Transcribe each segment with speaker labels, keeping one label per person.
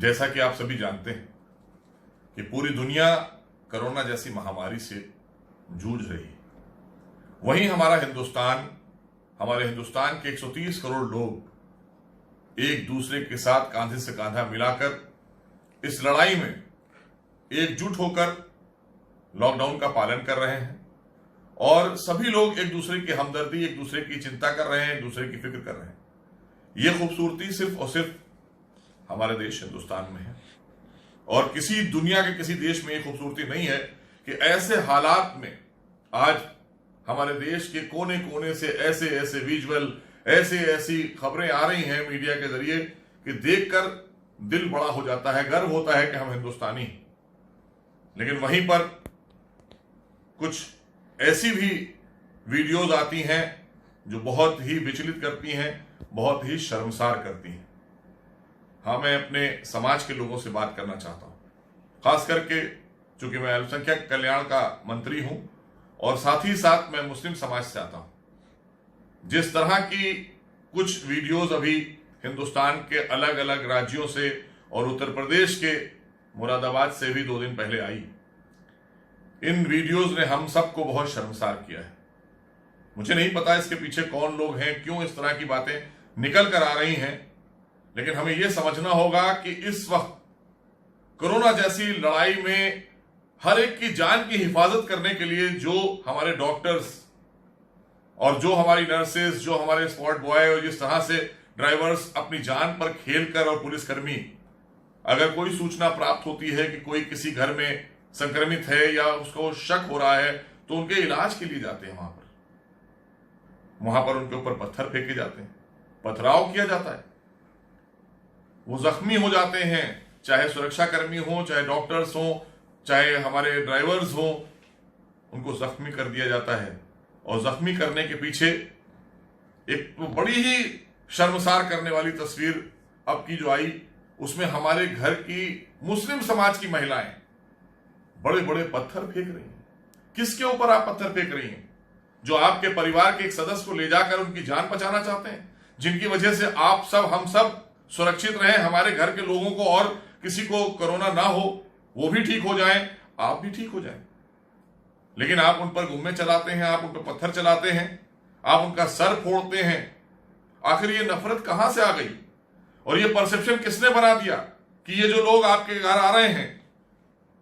Speaker 1: जैसा कि आप सभी जानते हैं कि पूरी दुनिया कोरोना जैसी महामारी से जूझ रही है, वहीं हमारे हिंदुस्तान के 130 करोड़ लोग एक दूसरे के साथ कांधे से कांधा मिलाकर इस लड़ाई में एकजुट होकर लॉकडाउन का पालन कर रहे हैं और सभी लोग एक दूसरे की हमदर्दी, एक दूसरे की चिंता कर रहे हैं, एक दूसरे की फिक्र कर रहे हैं। यह खूबसूरती सिर्फ और सिर्फ हमारे देश हिंदुस्तान में है और किसी दुनिया के किसी देश में यह खूबसूरती नहीं है कि ऐसे हालात में आज हमारे देश के कोने कोने से ऐसे ऐसे विजुअल, ऐसी खबरें आ रही हैं मीडिया के जरिए कि देखकर दिल बड़ा हो जाता है, गर्व होता है कि हम हिंदुस्तानी हैं। लेकिन वहीं पर कुछ ऐसी भी वीडियोज आती हैं जो बहुत ही विचलित करती हैं, बहुत ही शर्मसार करती हैं। हाँ, मैं अपने समाज के लोगों से बात करना चाहता हूं, खास करके चूंकि मैं अल्पसंख्यक कल्याण का मंत्री हूं और साथ ही साथ मैं मुस्लिम समाज से आता हूं। जिस तरह की कुछ वीडियोज अभी हिंदुस्तान के अलग अलग राज्यों से और उत्तर प्रदेश के मुरादाबाद से भी 2 दिन पहले आई, इन वीडियोज ने हम सबको बहुत शर्मसार किया है। मुझे नहीं पता इसके पीछे कौन लोग हैं, क्यों इस तरह की बातें निकल कर आ रही हैं, लेकिन हमें यह समझना होगा कि इस वक्त कोरोना जैसी लड़ाई में हर एक की जान की हिफाजत करने के लिए जो हमारे डॉक्टर्स और जो हमारी नर्सेज, जो हमारे स्पॉट बॉय और जिस तरह से ड्राइवर्स अपनी जान पर खेलकर, और पुलिसकर्मी, अगर कोई सूचना प्राप्त होती है कि कोई किसी घर में संक्रमित है या उसको शक हो रहा है तो उनके इलाज के लिए जाते हैं। वहां पर उनके ऊपर पत्थर फेंके जाते हैं, पथराव किया जाता है, वो जख्मी हो जाते हैं, चाहे सुरक्षाकर्मी हो, चाहे डॉक्टर्स हो, चाहे हमारे ड्राइवर्स हो, उनको जख्मी कर दिया जाता है। और जख्मी करने के पीछे एक बड़ी ही शर्मसार करने वाली तस्वीर अब की जो आई, उसमें हमारे घर की मुस्लिम समाज की महिलाएं बड़े बड़े पत्थर फेंक रही हैं। किसके ऊपर आप पत्थर फेंक रही हैं? जो आपके परिवार के एक सदस्य को ले जाकर उनकी जान बचाना चाहते हैं, जिनकी वजह से आप सब, हम सब सुरक्षित रहें, हमारे घर के लोगों को और किसी को कोरोना ना हो, वो भी ठीक हो जाएं, आप भी ठीक हो जाएं। लेकिन आप उन पर गुम्मे चलाते हैं, आप उन पर पत्थर चलाते हैं, आप उनका सर फोड़ते हैं। आखिर ये नफरत कहां से आ गई और ये परसेप्शन किसने बना दिया कि ये जो लोग आपके घर आ रहे हैं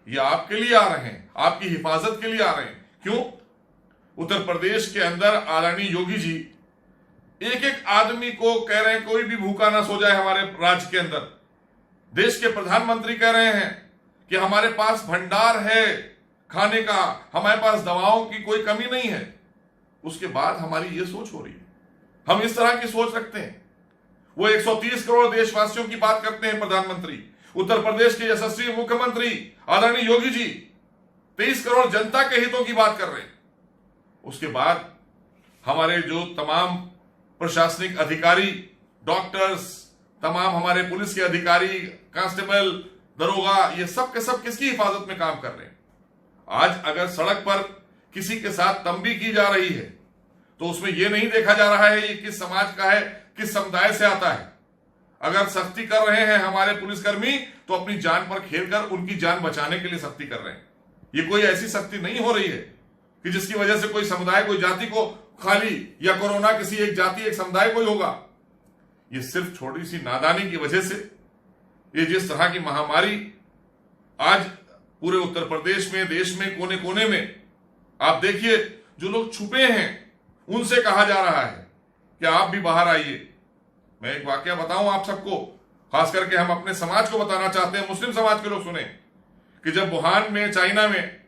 Speaker 1: ये आपके लिए आ रहे हैं, आपकी हिफाजत के लिए आ रहे हैं? क्यों? उत्तर प्रदेश के अंदर आदरणीय योगी जी एक एक आदमी को कह रहे हैं कोई भी भूखा ना सो जाए हमारे राज्य के अंदर। देश के प्रधानमंत्री कह रहे हैं कि हमारे पास भंडार है खाने का, हमारे पास दवाओं की कोई कमी नहीं है। उसके बाद हमारी ये सोच हो रही है, हम इस तरह की सोच रखते हैं। वो 130 करोड़ देशवासियों की बात करते हैं प्रधानमंत्री, उत्तर प्रदेश के यशस्वी मुख्यमंत्री आदरणीय योगी जी 23 करोड़ जनता के हितों की बात कर रहे हैं। उसके बाद हमारे जो तमाम प्रशासनिक अधिकारी, डॉक्टर्स, तमाम हमारे पुलिस के अधिकारी, कांस्टेबल, दरोगा, ये सब के सब किसकी हिफाजत में काम कर रहे हैं? आज अगर सड़क पर किसी के साथ तंबी की जा रही है तो उसमें यह नहीं देखा जा रहा है ये किस समाज का है, किस समुदाय से आता है। अगर सख्ती कर रहे हैं हमारे पुलिसकर्मी तो अपनी जान पर खेलकर उनकी जान बचाने के लिए सख्ती कर रहे हैं। ये कोई ऐसी सख्ती नहीं हो रही है कि जिसकी वजह से कोई समुदाय, कोई जाति को खाली, या कोरोना किसी एक जाति, एक समुदाय को ही होगा। ये सिर्फ छोटी सी नादानी की वजह से ये जिस तरह की महामारी आज पूरे उत्तर प्रदेश में, देश में, कोने कोने में, आप देखिए जो लोग छुपे हैं उनसे कहा जा रहा है कि आप भी बाहर आइए। मैं एक वाकया बताऊं आप सबको, खास करके हम अपने समाज को बताना चाहते हैं, मुस्लिम समाज के लोग सुने कि जब वुहान में, चाइना में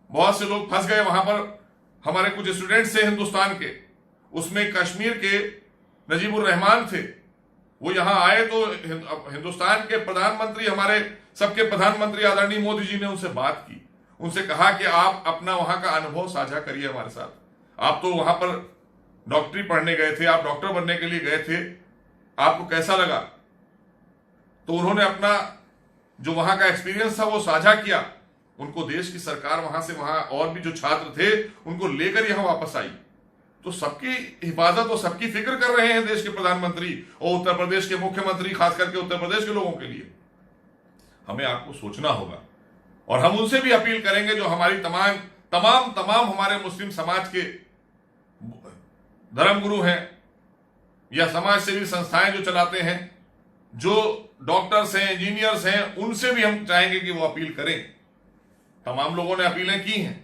Speaker 1: बहुत से लोग फंस गए, वहां पर हमारे कुछ स्टूडेंट्स थे हिंदुस्तान के, उसमें कश्मीर के नजीबुर रहमान थे। वो यहां आए तो हिंदुस्तान के प्रधानमंत्री, हमारे सबके प्रधानमंत्री आदरणीय मोदी जी ने उनसे बात की, उनसे कहा कि आप अपना वहां का अनुभव साझा करिए हमारे साथ। आप तो वहां पर डॉक्टरी पढ़ने गए थे, आप डॉक्टर बनने के लिए गए थे, आपको कैसा लगा? तो उन्होंने अपना जो वहां का एक्सपीरियंस था वो साझा किया। उनको देश की सरकार वहां से, वहां और भी जो छात्र थे उनको लेकर यहां वापस आई। तो सबकी हिफाजत और सबकी फिक्र कर रहे हैं देश के प्रधानमंत्री और उत्तर प्रदेश के मुख्यमंत्री, खास करके उत्तर प्रदेश के लोगों के लिए। हमें आपको सोचना होगा। और हम उनसे भी अपील करेंगे जो हमारी तमाम हमारे मुस्लिम समाज के धर्मगुरु हैं या समाज सेवी संस्थाएं जो चलाते हैं, जो डॉक्टर्स हैं, इंजीनियर्स हैं, उनसे भी हम चाहेंगे कि वो अपील करें। तमाम लोगों ने अपीलें की हैं,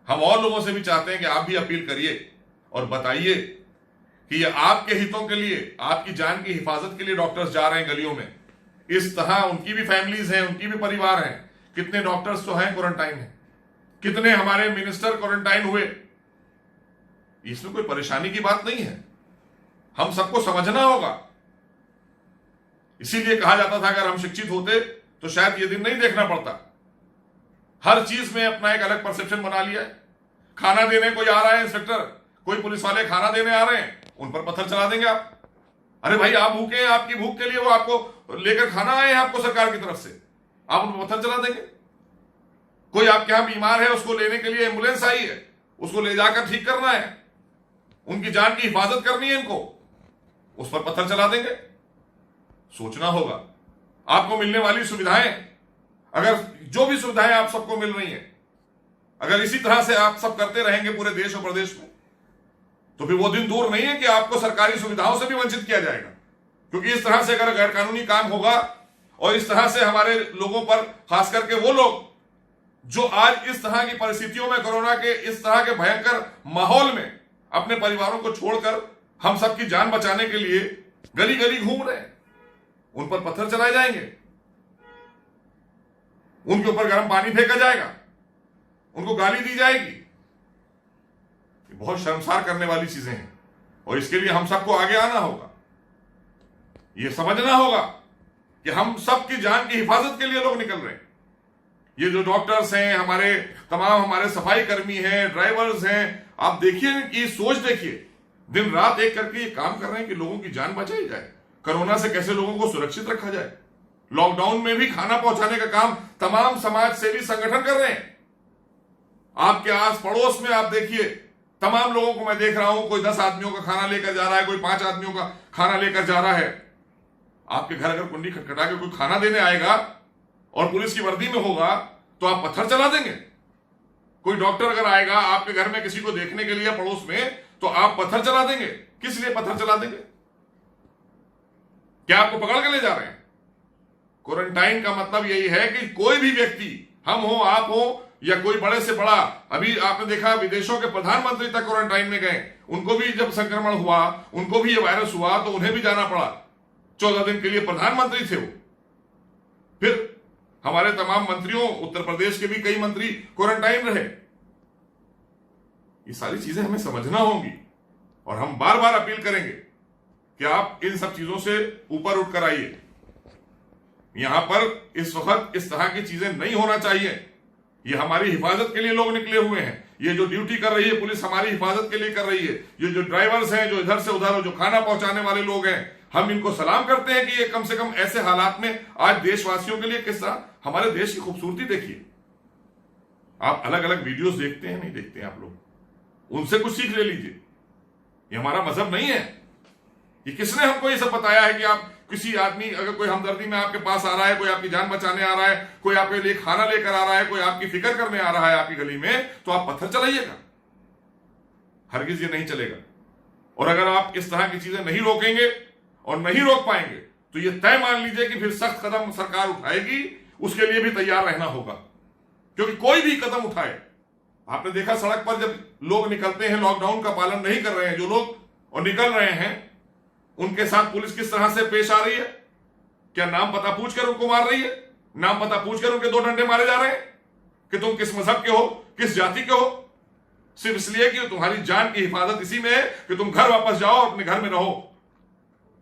Speaker 1: हम और लोगों से भी चाहते हैं कि आप भी अपील करिए और बताइए कि ये आपके हितों के लिए, आपकी जान की हिफाजत के लिए डॉक्टर्स जा रहे हैं गलियों में। इस तरह उनकी भी फैमिलीज हैं, उनकी भी परिवार हैं। कितने डॉक्टर्स तो हैं क्वारंटाइन में, कितने हमारे मिनिस्टर क्वारंटाइन हुए। इसमें कोई परेशानी की बात नहीं है, हम सबको समझना होगा। इसीलिए कहा जाता था अगर हम शिक्षित होते तो शायद ये दिन नहीं देखना पड़ता। हर चीज में अपना एक अलग परसेप्शन बना लिया है। खाना देने कोई आ रहा है इंस्पेक्टर, कोई पुलिस वाले खाना देने आ रहे हैं, उन पर पत्थर चला देंगे आप। अरे भाई आप भूखे हैं, आपकी भूख के लिए वो आपको लेकर खाना आए हैं आपको सरकार की तरफ से, आप उन पर पत्थर चला देंगे। कोई आपके यहां बीमार है, उसको लेने के लिए एम्बुलेंस आई है, उसको ले जाकर ठीक करना है, उनकी जान की हिफाजत करनी है इनको, उस पर पत्थर चला देंगे। सोचना होगा। आपको मिलने वाली सुविधाएं, अगर जो भी सुविधाएं आप सबको मिल रही हैं, अगर इसी तरह से आप सब करते रहेंगे पूरे देश और प्रदेश में, तो फिर वो दिन दूर नहीं है कि आपको सरकारी सुविधाओं से भी वंचित किया जाएगा। क्योंकि इस तरह से अगर गैरकानूनी काम होगा और इस तरह से हमारे लोगों पर, खास करके वो लोग जो आज इस तरह की परिस्थितियों में, कोरोना के इस तरह के भयंकर माहौल में अपने परिवारों को छोड़कर हम सबकी जान बचाने के लिए गली गली घूम रहे हैं, उन पर पत्थर चलाए जाएंगे, उनके ऊपर गर्म पानी फेंका जाएगा, उनको गाली दी जाएगी। बहुत शर्मसार करने वाली चीजें हैं और इसके लिए हम सबको आगे आना होगा। यह समझना होगा कि हम सबकी जान की हिफाजत के लिए लोग निकल रहे हैं। ये जो डॉक्टर्स हैं, हमारे सफाई कर्मी हैं, ड्राइवर्स हैं, आप देखिए इनकी सोच देखिए, दिन रात एक करके ये काम कर रहे हैं कि लोगों की जान बचाई जाए, कोरोना से कैसे लोगों को सुरक्षित रखा जाए। लॉकडाउन में भी खाना पहुंचाने का काम तमाम समाज सेवी संगठन कर रहे हैं। आपके आस पड़ोस में आप देखिए, तमाम लोगों को मैं देख रहा हूं, कोई 10 आदमियों का खाना लेकर जा रहा है, कोई 5 आदमियों का खाना लेकर जा रहा है। आपके घर अगर कुंडी खटखटा के कोई खाना देने आएगा और पुलिस की वर्दी में होगा तो आप पत्थर चला देंगे। कोई डॉक्टर अगर आएगा आपके घर में किसी को देखने के लिए पड़ोस में, तो आप पत्थर चला देंगे। किस लिए पत्थर चला देंगे? क्या आपको पकड़ के ले जा रहे हैं? क्वारंटाइन का मतलब यही है कि कोई भी व्यक्ति, हम हो, आप हो, या कोई बड़े से बड़ा, अभी आपने देखा विदेशों के प्रधानमंत्री तक क्वारंटाइन में गए, उनको भी जब संक्रमण हुआ, उनको भी ये वायरस हुआ तो उन्हें भी जाना पड़ा। 14 दिन के लिए प्रधानमंत्री थे वो। फिर हमारे तमाम मंत्रियों, उत्तर प्रदेश के भी कई मंत्री क्वारंटाइन रहे। ये सारी चीजें हमें समझना होंगी और हम बार बार अपील करेंगे कि आप इन सब चीजों से ऊपर उठकर आइए। यहां पर इस वक्त इस तरह की चीजें नहीं होना चाहिए। ये हमारी हिफाजत के लिए लोग निकले हुए हैं। ये जो ड्यूटी कर रही है पुलिस, हमारी हिफाजत के लिए कर रही है। ये जो ड्राइवर्स हैं, जो इधर से उधर, जो खाना पहुंचाने वाले लोग हैं, हम इनको सलाम करते हैं कि ये कम से कम ऐसे हालात में आज देशवासियों के लिए किस तरह हमारे देश की खूबसूरती देखिए। आप अलग अलग वीडियोस देखते हैं, नहीं देखते हैं आप लोग, उनसे कुछ सीख ले लीजिए। ये हमारा मजहब नहीं है। ये किसने हमको ये सब बताया है कि आप किसी आदमी, अगर कोई हमदर्दी में आपके पास आ रहा है, कोई आपकी जान बचाने आ रहा है, कोई आपके लिए खाना लेकर आ रहा है, कोई आपकी फिक्र करने आ रहा है आपकी गली में, तो आप पत्थर चलाइएगा? हरगिज ये नहीं चलेगा। और अगर आप इस तरह की चीजें नहीं रोकेंगे और नहीं रोक पाएंगे तो ये तय मान लीजिए कि फिर सख्त कदम सरकार उठाएगी। उसके लिए भी तैयार रहना होगा, क्योंकि कोई भी कदम उठाए, आपने देखा सड़क पर जब लोग निकलते हैं, लॉकडाउन का पालन नहीं कर रहे हैं जो लोग और निकल रहे हैं, उनके साथ पुलिस किस तरह से पेश आ रही है। क्या नाम पता पूछकर उनको मार रही है? नाम पता पूछकर उनके 2 डंडे मारे जा रहे हैं कि तुम किस मजहब के हो, किस जाति के हो, सिर्फ इसलिए कि तुम्हारी जान की हिफाजत इसी में है कि तुम घर वापस जाओ, अपने घर में रहो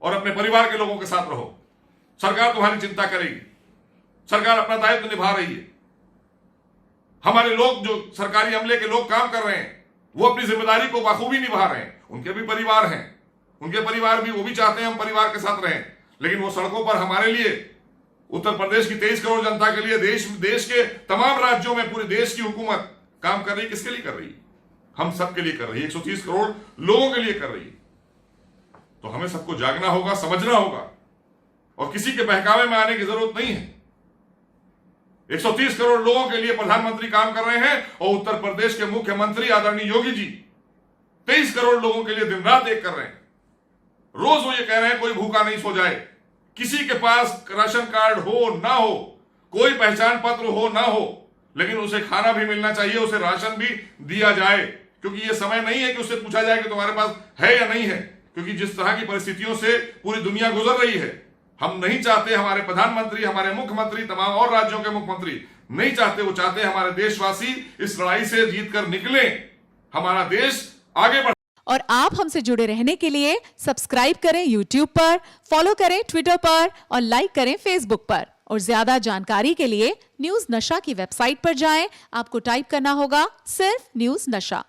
Speaker 1: और अपने परिवार के लोगों के साथ रहो। सरकार तुम्हारी चिंता करेगी, सरकार अपना दायित्व निभा रही है। हमारे लोग, जो सरकारी अमले के लोग काम कर रहे हैं, वो अपनी जिम्मेदारी को बखूबी निभा रहे हैं। उनके भी परिवार हैं, उनके परिवार भी, वो भी चाहते हैं हम परिवार के साथ रहें, लेकिन वो सड़कों पर हमारे लिए, उत्तर प्रदेश की 23 करोड़ जनता के लिए, देश के तमाम राज्यों में पूरे देश की हुकूमत काम कर रही है। किसके लिए कर रही है? हम सबके लिए कर रही है, 130 करोड़ लोगों के लिए कर रही है। तो हमें सबको जागना होगा, समझना होगा और किसी के बहकावे में आने की जरूरत नहीं है। 130 करोड़ लोगों के लिए प्रधानमंत्री काम कर रहे हैं और उत्तर प्रदेश के मुख्यमंत्री आदरणीय योगी जी 23 करोड़ लोगों के लिए दिन रात एक कर रहे हैं। रोज वो ये कह रहे हैं कोई भूखा नहीं सो जाए, किसी के पास राशन कार्ड हो ना हो, कोई पहचान पत्र हो ना हो, लेकिन उसे खाना भी मिलना चाहिए, उसे राशन भी दिया जाए, क्योंकि ये समय नहीं है कि उससे पूछा जाए कि तुम्हारे पास है या नहीं है, क्योंकि जिस तरह की परिस्थितियों से पूरी दुनिया गुजर रही है, हम नहीं चाहते हमारे प्रधानमंत्री, हमारे मुख्यमंत्री, तमाम और राज्यों के मुख्यमंत्री नहीं चाहते, वो चाहते हैं हमारे देशवासी इस लड़ाई से जीत कर निकले, हमारा देश आगे बढ़े।
Speaker 2: और आप हमसे जुड़े रहने के लिए सब्सक्राइब करें YouTube पर, फॉलो करें ट्विटर पर और लाइक करें Facebook पर। और ज्यादा जानकारी के लिए न्यूज नशा की वेबसाइट पर जाएं। आपको टाइप करना होगा सिर्फ न्यूज नशा।